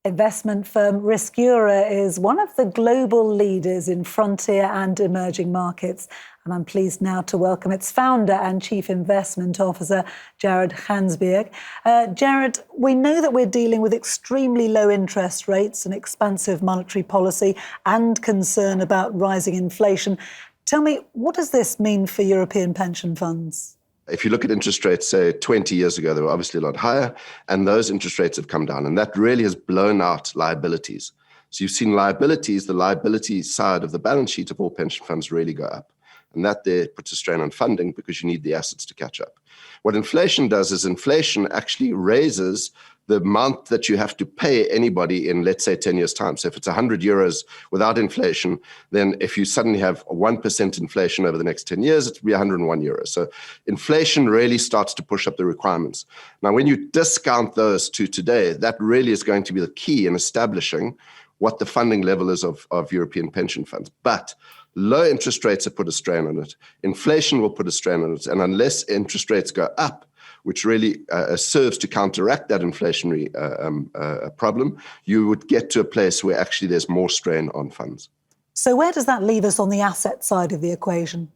Investment firm RisCura is one of the global leaders in frontier and emerging markets. And I'm pleased now to welcome its founder and chief investment officer, Jared Hansberg. Jared, we know that we're dealing with extremely low interest rates and expansive monetary policy and concern about rising inflation. Tell me, what does this mean for European pension funds? If you look at interest rates, say 20 years ago, they were obviously a lot higher, and those interest rates have come down, and that really has blown out liabilities. So you've seen liabilities, the liability side of the balance sheet of all pension funds really go up. And that there puts a strain on funding because you need the assets to catch up. What inflation does is inflation actually raises the amount that you have to pay anybody in, let's say, 10 years' time. So if it's 100 euros without inflation, then if you suddenly have 1% inflation over the next 10 years, it will be 101 euros. So inflation really starts to push up the requirements. Now, when you discount those to today, that really is going to be the key in establishing what the funding level is of European pension funds. But low interest rates have put a strain on it. Inflation will put a strain on it. And unless interest rates go up, which really serves to counteract that inflationary problem, you would get to a place where actually there's more strain on funds. So where does that leave us on the asset side of the equation?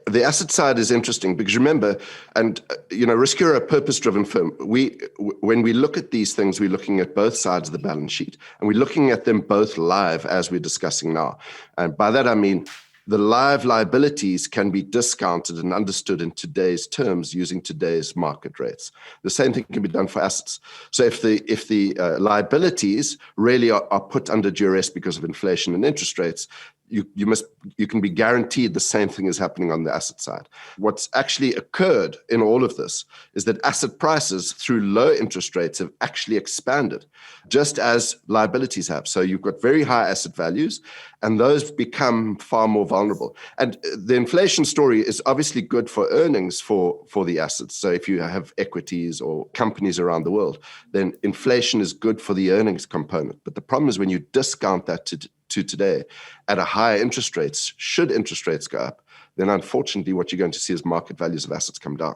The asset side is interesting because remember, RisCura, a purpose-driven firm, when we look at these things, we're looking at both sides of the balance sheet, and we're looking at them both live as we're discussing now. And by that, I mean the live liabilities can be discounted and understood in today's terms using today's market rates. The same thing can be done for assets. So if the liabilities really are put under duress because of inflation and interest rates, you can be guaranteed the same thing is happening on the asset side. What's actually occurred in all of this is that asset prices through low interest rates have actually expanded, just as liabilities have. So you've got very high asset values, and those become far more vulnerable. And the inflation story is obviously good for earnings for the assets. So if you have equities or companies around the world, then inflation is good for the earnings component. But the problem is when you discount that to today at a higher interest rates, should interest rates go up, then unfortunately what you're going to see is market values of assets come down.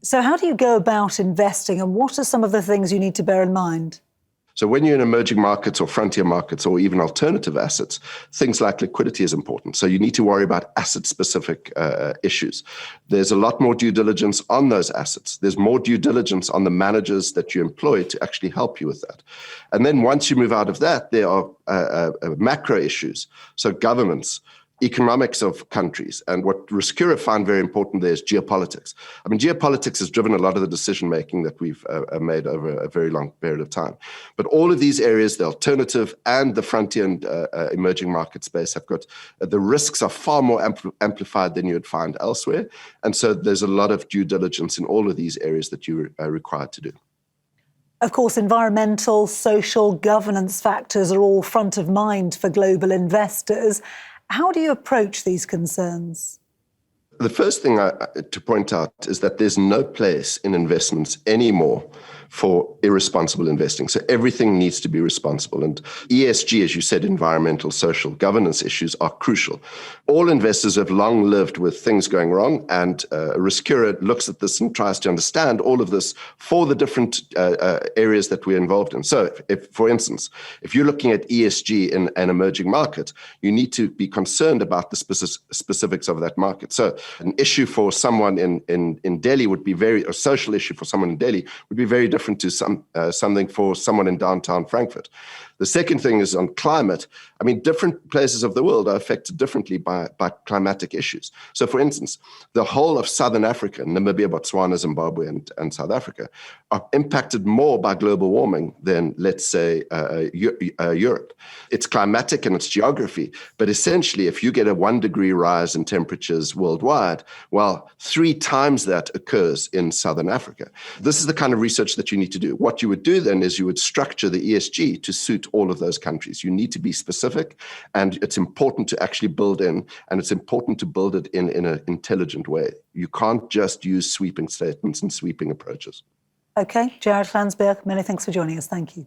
So how do you go about investing, and what are some of the things you need to bear in mind? So when you're in emerging markets or frontier markets or even alternative assets, things like liquidity is important. So you need to worry about asset-specific issues. There's a lot more due diligence on those assets. There's more due diligence on the managers that you employ to actually help you with that. And then once you move out of that, there are macro issues. So governments, economics of countries. And what RisCura found very important there is geopolitics. I mean, geopolitics has driven a lot of the decision-making that we've made over a very long period of time. But all of these areas, the alternative and the frontier and emerging market space have got, the risks are far more amplified than you would find elsewhere. And so there's a lot of due diligence in all of these areas that you are required to do. Of course, environmental, social, governance factors are all front of mind for global investors. How do you approach these concerns? The first thing to point out is that there's no place in investments anymore for irresponsible investing. So everything needs to be responsible. And ESG, as you said, environmental, social, governance issues are crucial. All investors have long lived with things going wrong, and RisCura looks at this and tries to understand all of this for the different areas that we're involved in. So if, for instance, if you're looking at ESG in an emerging market, you need to be concerned about the specifics of that market. So an issue for someone in Delhi would be a social issue for someone in Delhi would be very different to something for someone in downtown Frankfurt. The second thing is on climate. I mean, different places of the world are affected differently by climatic issues. So, for instance, the whole of Southern Africa, Namibia, Botswana, Zimbabwe, and South Africa, are impacted more by global warming than, let's say, Europe. It's climatic and it's geography, but essentially, if you get a 1 degree rise in temperatures worldwide, well, 3 times that occurs in Southern Africa. This is the kind of research that you need to do. What you would do then is you would structure the ESG to suit all of those countries. You need to be specific, and it's important to actually build in, and it's important to build it in an intelligent way. You can't just use sweeping statements and sweeping approaches. Okay, Jared Hansberg, many thanks for joining us. Thank you.